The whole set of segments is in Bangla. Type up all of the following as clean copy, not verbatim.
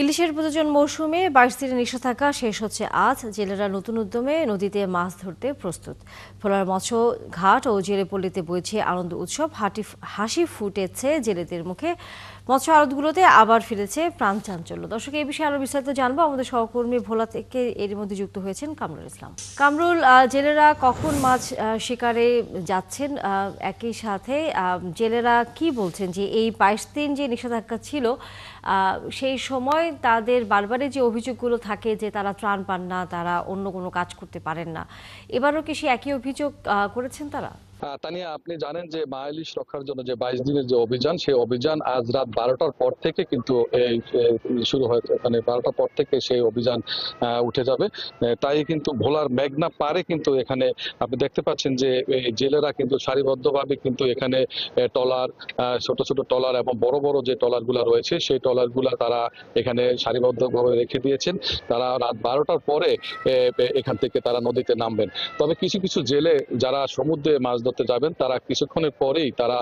ইলিশের প্রজনন মৌসুমে ২২ দিনের নিষেধাজ্ঞা শেষ হচ্ছে আজ। জেলেরা নতুন উদ্যমে নদীতে মাছ ধরতে প্রস্তুত। ভোলার মৎস্য ঘাট ও জেলেপল্লীতে বইছে আনন্দ উৎসব। হাসি ফুটেছে জেলেদের মুখে। মৎস্য আড়তগুলোতে আবার ফিরেছে প্রাণ চাঞ্চল্য। দর্শক, এই বিষয়ে আরো বিস্তারিত জানবো। আমাদের সহকর্মী ভোলা থেকে এর মধ্যে যুক্ত হয়েছেন কামরুল ইসলাম। কামরুল, জেলেরা কখন মাছ শিকারে যাচ্ছেন? একই সাথে জেলেরা কি বলছেন যে এই ২২ দিন যে নিষেধাজ্ঞা ছিল সেই সময় তাদের বারবারই যে অভিযোগগুলো থাকে যে তারা ত্রাণ পান না, তারা অন্য কোনো কাজ করতে পারেন না, এবারও কি সে একই অভিযোগ করেছেন তারা? তানিয়া, আপনি জানেন যে মা ইলিশ রক্ষার জন্য যে ২২ দিনের যে অভিযান, সেই অভিযান আজ রাত ১২টার পর থেকে কিন্তু শুরু হয়েছে। মানে ১২টার পর থেকে সেই অভিযান উঠে যাবে। তাই কিন্তু ভোলার মেঘনা পাড়ে কিন্তু এখানে আপনি দেখতে পাচ্ছেন যে এই জেলেরা কিন্তু সারিবদ্ধভাবে কিন্তু এখানে ট্রলার, ছোট ছোট ট্রলার এবং বড় বড় যে ট্রলারগুলো রয়েছে সেই ট্রলারগুলো তারা এখানে সারিবদ্ধভাবে রেখে দিয়েছেন। তারা রাত ১২টার পরে এখান থেকে তারা নদীতে নামবেন। তবে কিছু কিছু জেলে যারা সমুদ্রে মাছ ধরতে যাবেন তারা কিছুক্ষণের পরেই তারা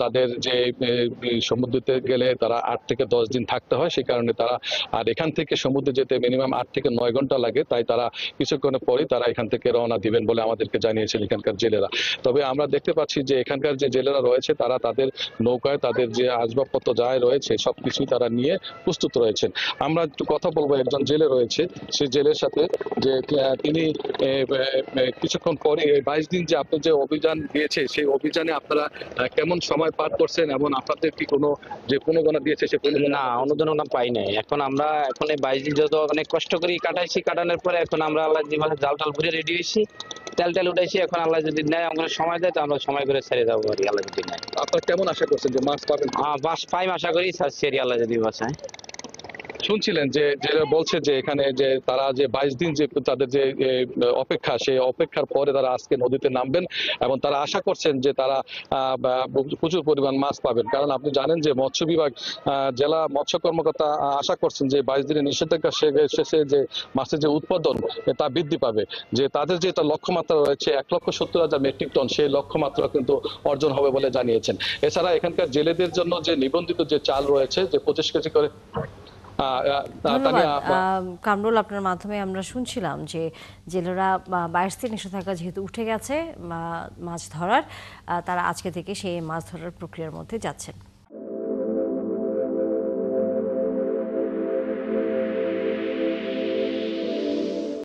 তাদের যে সমুদ্রতে গেলে তারা ৮ থেকে ১০ দিন থাকতে হয়, সেই কারণে তারা আর এখান থেকে সমুদ্রে যেতে মিনিমাম ৮ থেকে ৯ ঘন্টা লাগে। তাই তারা কিছুক্ষণের পরেই তারা এখান থেকে রওনা দিবেন বলে আমাদেরকে জানিয়েছেন এখানকার জেলেরা। তবে আমরা দেখতে পাচ্ছি যে এখানকার যে জেলেরা রয়েছে তারা তাদের নৌকায় তাদের যে আসবাবপত্র যাই রয়েছে সবকিছুই তারা নিয়ে প্রস্তুত রয়েছেন। আমরা একটু কথা বলবো, একজন জেলে রয়েছে সেই জেলের সাথে, যে তিনি কিছুক্ষণ পরে ২২ দিন যে আপনি যে অভিযান দিয়েছে সেই অভিযানে আপনারা কেমন সময় পার করছেন এবং আপনাদের কি কোনো যে প্রণোদনা দিয়েছে সে না, অনুদান পাই নাই। এখন এই ২২ দিন যত অনেক কষ্ট করি কাটাইছি, কাটানোর পরে এখন আমরা আল্লাহ দিবানে জাল টাল ভরে রেডি হয়েছি, তেল টেল উঠাইছি। এখন আল্লাহ যদি নেয়, আমাদের সময় দেয় তো আমরা সময় করে ছেড়ে যাবো আর আল্লাহ যদি নেয়। আপনারা কেমন আশা করছেন যে মাছ পাবেন? বাস পাইম আশা করি, ছেড়ে আল্লাহ যদি বাঁচায়। শুনছিলেন যে যারা বলছে যে এখানে যে তারা যে ২২ দিন যে তাদের যে অপেক্ষা, সেই অপেক্ষার পরে তারা আজকে নদীতে নামবেন এবং তারা আশা করছেন যে তারা প্রচুর পরিমাণ মাছ পাবেন। কারণ আপনি জানেন যে মৎস্য বিভাগ, জেলা মৎস্য কর্মকর্তা আশা করছেন যে ২২ দিনের নিষেধাজ্ঞা শেষে যে মাছের যে উৎপাদন তা বৃদ্ধি পাবে। যে তাদের যে লক্ষ্যমাত্রা রয়েছে ১,৭০,০০০ মেট্রিক টন, সেই লক্ষ্যমাত্রা কিন্তু অর্জন হবে বলে জানিয়েছেন। এছাড়া এখানকার জেলেদের জন্য যে নিবন্ধিত যে চাল রয়েছে যে ২৫ কেজি করে। ধন্যবাদ কামরুল। আপনার মাধ্যমে আমরা শুনছিলাম যে জেলেরা ২২ দিন নিষেধাজ্ঞা যেহেতু উঠে গেছে মাছ ধরার, তারা আজকে থেকে সেই মাছ ধরার প্রক্রিয়ার মধ্যে যাচ্ছেন।